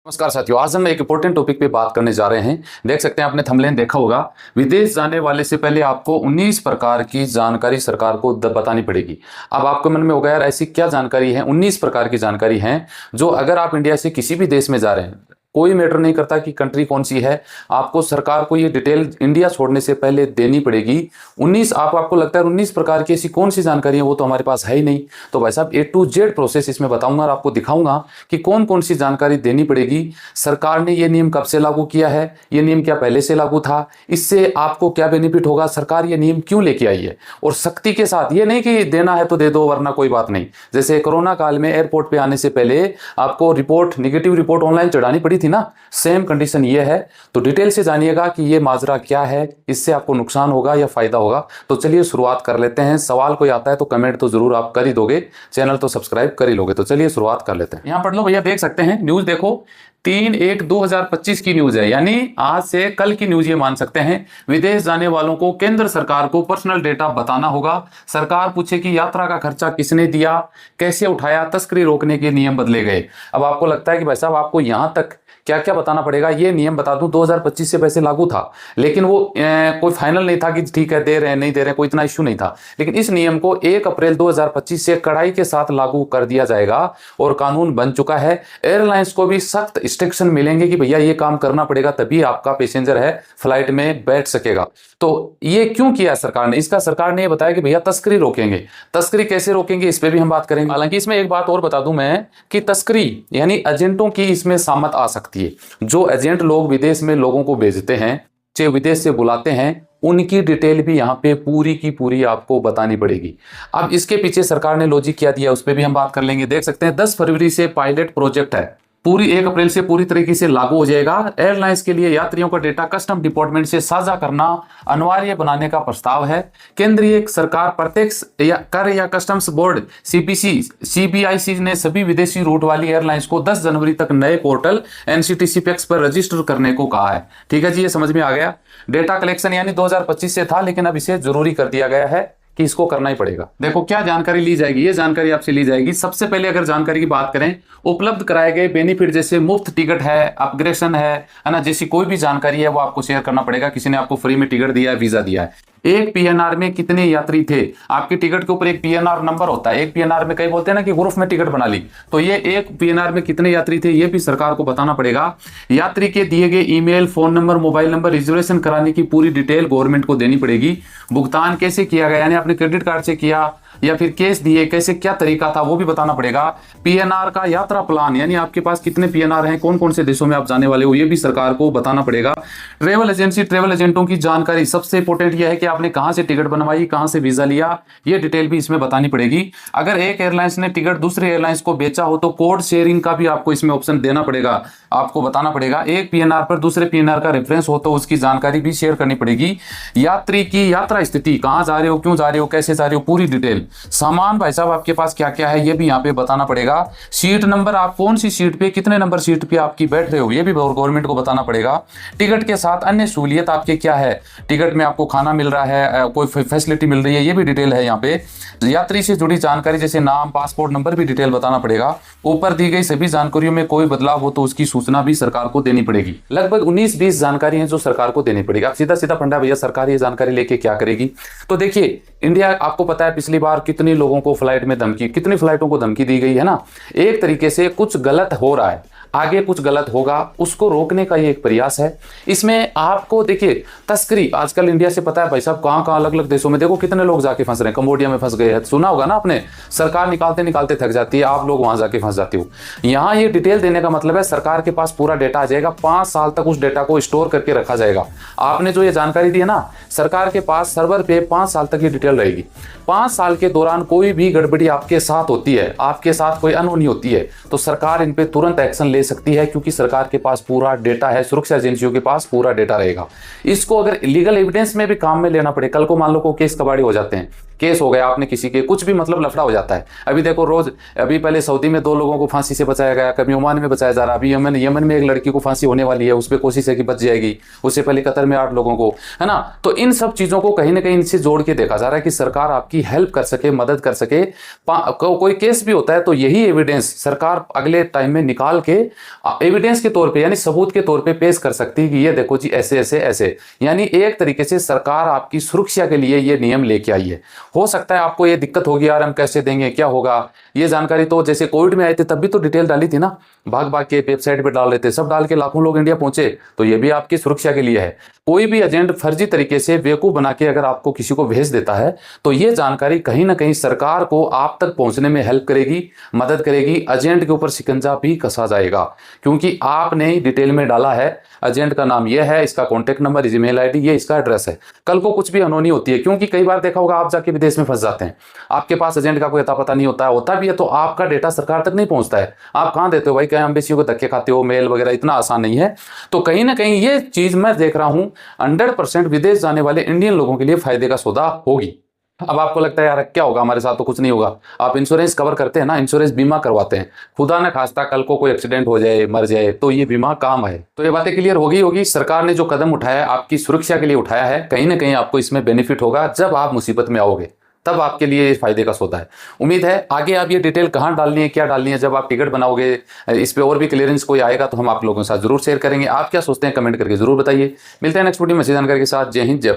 नमस्कार साथियों, आज हम एक इंपॉर्टेंट टॉपिक पे बात करने जा रहे हैं। देख सकते हैं, आपने थंबनेल देखा होगा। विदेश जाने वाले से पहले आपको 19 प्रकार की जानकारी सरकार को बतानी पड़ेगी। अब आपके मन में होगा यार ऐसी क्या जानकारी है, 19 प्रकार की जानकारी है जो अगर आप इंडिया से किसी भी देश में जा रहे हैं, कोई मैटर नहीं करता कि कंट्री कौन सी है, आपको सरकार को ये डिटेल इंडिया छोड़ने से पहले देनी पड़ेगी। 19 आपको लगता है 19 प्रकार की ऐसी कौन सी जानकारी है, वो तो हमारे पास है ही नहीं। तो भाई साहब A to Z प्रोसेस इसमें बताऊंगा और आपको दिखाऊंगा कि कौन कौन सी जानकारी देनी पड़ेगी। सरकार ने ये नियम कब से लागू किया है, ये नियम क्या पहले से लागू था, इससे आपको क्या बेनिफिट होगा, सरकार ये नियम क्यों लेके आई है, और सख्ती के साथ। ये नहीं कि देना है तो दे दो वरना कोई बात नहीं। जैसे कोरोना काल में एयरपोर्ट पे आने से पहले आपको नेगेटिव रिपोर्ट ऑनलाइन चढ़ानी पड़ी थी ना, सेम कंडीशन ये है। तो डिटेल से जानिएगा कि ये माजरा क्या है, इससे आपको नुकसान होगा या फायदा होगा। तो चलिए शुरुआत कर लेते हैं। सवाल कोई आता है तो कमेंट तो जरूर आप कर ही दोगे, चैनल तो सब्सक्राइब कर ही लोगे। तो चलिए शुरुआत कर लेते हैं। यहां पढ़ लो भैया, देख सकते हैं न्यूज देखो, 3/1/2025 की न्यूज है, यानी आज से कल की न्यूज ये मान सकते हैं। विदेश जाने वालों को केंद्र सरकार को पर्सनल डेटा बताना होगा। सरकार पूछे कि यात्रा का खर्चा किसने दिया, कैसे उठाया, तस्करी रोकने के नियम बदले गए। अब आपको लगता है कि भाई साहब आपको यहां तक क्या क्या बताना पड़ेगा। ये नियम बता दूं 2025 से वैसे लागू था, लेकिन वो कोई फाइनल नहीं था कि ठीक है दे रहे हैं नहीं दे रहे हैं, कोई इतना इश्यू नहीं था। लेकिन इस नियम को 1 अप्रैल 2025 से कड़ाई के साथ लागू कर दिया जाएगा और कानून बन चुका है। एयरलाइंस को भी सख्त इंस्ट्रक्शन मिलेंगे कि भैया ये काम करना पड़ेगा, तभी आपका पैसेंजर है फ्लाइट में बैठ सकेगा। तो ये क्यों किया सरकार ने, इसका सरकार ने ये बताया कि भैया तस्करी रोकेंगे। तस्करी कैसे रोकेंगे इस पे भी हम बात करेंगे। हालांकि इसमें एक बात और बता दूं मैं कि तस्करी यानी एजेंटों की इसमें शामत आ सकती है। जो एजेंट लोग विदेश में लोगों को भेजते हैं, चाहे विदेश से बुलाते हैं, उनकी डिटेल भी यहाँ पे पूरी की पूरी आपको बतानी पड़ेगी। अब इसके पीछे सरकार ने लॉजिक क्या दिया उस पर भी हम बात कर लेंगे। देख सकते हैं 10 फरवरी से पायलट प्रोजेक्ट है, पूरी 1 अप्रैल से पूरी तरीके से लागू हो जाएगा। एयरलाइंस के लिए यात्रियों का डेटा कस्टम डिपार्टमेंट से साझा करना अनिवार्य बनाने का प्रस्ताव है। केंद्रीय सरकार प्रत्यक्ष कर या कस्टम्स बोर्ड CBIC ने सभी विदेशी रूट वाली एयरलाइंस को 10 जनवरी तक नए पोर्टल NCTCPX पर रजिस्टर करने को कहा है। ठीक है जी, ये समझ में आ गया। डेटा कलेक्शन यानी 2025 से था, लेकिन अब इसे जरूरी कर दिया गया है कि इसको करना ही पड़ेगा। देखो क्या जानकारी ली जाएगी, ये जानकारी आपसे ली जाएगी। सबसे पहले अगर जानकारी की बात करें, उपलब्ध कराए गए बेनिफिट जैसे मुफ्त टिकट है, अपग्रेडेशन है ना, जैसी कोई भी जानकारी है वो आपको शेयर करना पड़ेगा। किसी ने आपको फ्री में टिकट दिया है, वीजा दिया है। एक PNR में कितने यात्री थे, आपकी टिकट के ऊपर एक PNR नंबर होता है। एक PNR में कई बोलते हैं ना कि ग्रुप में टिकट बना ली, तो ये एक PNR में कितने यात्री थे ये भी सरकार को बताना पड़ेगा। यात्री के दिए गए email, phone number, mobile number, reservation कराने की पूरी डिटेल गवर्नमेंट को देनी पड़ेगी। भुगतान कैसे किया गया, यानी आपने क्रेडिट कार्ड से किया या फिर कैश दिए, कैसे क्या तरीका था वो भी बताना पड़ेगा। PNR का यात्रा प्लान, यानी आपके पास कितने PNR हैं, कौन कौन से देशों में आप जाने वाले हो, ये भी सरकार को बताना पड़ेगा। ट्रेवल एजेंसी, ट्रेवल एजेंटों की जानकारी, सबसे इंपॉर्टेंट यह है कि आपने कहां से टिकट बनवाई, कहां से वीजा लिया, ये डिटेल भी इसमें बतानी पड़ेगी। अगर एक एयरलाइंस ने टिकट दूसरे एयरलाइंस को बेचा हो तो कोड शेयरिंग का भी आपको इसमें ऑप्शन देना पड़ेगा, आपको बताना पड़ेगा। एक PNR पर दूसरे PNR का रेफरेंस हो तो उसकी जानकारी भी शेयर करनी पड़ेगी। यात्री की यात्रा स्थिति, कहां जा रहे हो, क्यों जा रहे हो, कैसे जा रहे हो, पूरी डिटेल। सामान भाई साहब आपके पास क्या क्या है ये भी यहाँ पे बताना पड़ेगा। सीट नंबर, आप कौन सी सीट पे, कितने नंबर सीट पे आपकी बैठ रहे हो, ये भी गवर्नमेंट को बताना पड़ेगा। टिकट के साथ अन्य सहूलियत आपके क्या है, टिकट में आपको खाना मिल रहा है, कोई फैसिलिटी मिल रही है, ये भी डिटेल है यहाँ पे। यात्री से जुड़ी जानकारी जैसे नाम, पासपोर्ट नंबर भी डिटेल बताना पड़ेगा। ऊपर दी गई सभी जानकारियों में कोई बदलाव हो तो उसकी सूचना भी सरकार को देनी पड़ेगी। लगभग 19-20 जानकारी है जो सरकार को देनी पड़ेगी। अब सीधा सीधा फंडा भैया सरकार ये जानकारी लेके क्या करेगी। तो देखिए इंडिया, आपको पता है पिछली बार कितने लोगों को फ्लाइट में धमकी, कितनी फ्लाइटों को धमकी दी गई है ना। एक तरीके से कुछ गलत हो रहा है, आगे कुछ गलत होगा, उसको रोकने का ये एक प्रयास है। इसमें आपको देखिए तस्करी, आजकल इंडिया से पता है भाई साहब कहां कहां अलग अलग देशों में देखो कितने लोग जाके फंस रहे हैं। कंबोडिया में फंस गए हैं, सुना होगा ना आपने। सरकार निकालते निकालते थक जाती है, आप लोग वहां जाके फंस जाते हो। यहां ये डिटेल देने का मतलब है सरकार के पास पूरा डेटा आ जाएगा, 5 साल तक उस डेटा को स्टोर करके रखा जाएगा। आपने जो ये जानकारी दी है ना, सरकार के पास सर्वर पे 5 साल तक ये डिटेल रहेगी। 5 साल के दौरान कोई भी गड़बड़ी आपके साथ होती है, आपके साथ कोई अनहोनी होती है, तो सरकार इन पे तुरंत एक्शन ले सकती है, क्योंकि सरकार के पास पूरा डेटा है, सुरक्षा एजेंसियों के पास पूरा डेटा रहेगा। इसको अगर लीगल एविडेंस में भी काम में लेना पड़े, कल को मान लो को केस कबाड़ी हो जाते हैं, केस हो गया आपने किसी के, कुछ भी मतलब लफड़ा हो जाता है। अभी देखो रोज, अभी पहले सऊदी में 2 लोगों को फांसी से बचाया गया, कभी ओमान में बचाया जा रहा, अभी यमन में एक लड़की को फांसी होने वाली है, उस पर कोशिश है कि बच जाएगी, उससे पहले कतर में 8 लोगों को, है ना। तो इन सब चीजों को कहीं ना कहीं इनसे जोड़ के देखा जा रहा है कि सरकार आपकी हेल्प कर सके, मदद कर सके। कोई केस भी होता है तो यही एविडेंस सरकार अगले टाइम में निकाल के एविडेंस के तौर पे, यानी सबूत के तौर पे पेश कर सकती है कि ये देखो जी ऐसे ऐसे ऐसे। यानी एक तरीके से सरकार आपकी सुरक्षा के लिए ये नियम लेके आई है। हो सकता है आपको ये दिक्कत होगी, यार हम कैसे देंगे, क्या होगा। ये जानकारी तो जैसे कोविड में आए थे तब भी तो डिटेल डाली थी ना, भाग भाग के वेबसाइट पे डाल रहे थे, सब डाल के लाखों लोग इंडिया पहुंचे, तो ये भी आपकी सुरक्षा के लिए है। कोई भी एजेंट फर्जी तरीके से बेवकूफ बना के अगर आपको किसी को भेज देता है तो ये जानकारी कहीं ना कहीं सरकार को आप तक पहुंचने में हेल्प करेगी, मदद करेगी। एजेंट के ऊपर शिकंजा भी कसा जाएगा क्योंकि आपने डिटेल में डाला है एजेंट का नाम यह है, इसका कॉन्टैक्ट नंबर, ईमेल आईडी, ये इसका एड्रेस है। कल को कुछ भी अनहोनी होती है, क्योंकि कई बार देखा होगा आप जाके विदेश में फंस जाते हैं, आपके पास एजेंट का कोई अता पता नहीं होता है, होता भी है तो आपका डेटा सरकार तक नहीं पहुंचता है। आप कहां देते हो भाई, क्या एम्बेसी को धक्के खाते हो, मेल वगैरह, इतना आसान नहीं है। तो कहीं ना कहीं ये चीज मैं देख रहा हूं 100% विदेश जाने वाले इंडियन लोगों के लिए फायदे का सौदा होगी। अब आपको लगता है यार क्या होगा, हमारे साथ तो कुछ नहीं होगा। आप इंश्योरेंस कवर करते हैं ना, इंश्योरेंस बीमा करवाते हैं, खुदा न खास्ता कल को कोई एक्सीडेंट हो जाए, मर जाए, तो ये बीमा काम है। तो ये बातें क्लियर होगी। सरकार ने जो कदम उठाया आपकी सुरक्षा के लिए उठाया है, कहीं ना कहीं आपको इसमें बेनिफिट होगा। जब आप मुसीबत में आओगे तब आपके लिए फायदे का सौदा है। उम्मीद है आगे आप ये डिटेल कहाँ डालनी है, क्या डालनी है, जब आप टिकट बनाओगे इस पे और भी क्लियरेंस कोई आएगा तो हम आप लोगों के साथ जरूर शेयर करेंगे। आप क्या सोचते हैं कमेंट करके जरूर बताइए। मिलते हैं नेक्स्ट वीडियो में अच्छी जानकारी के साथ। जय हिंद, जय भारत।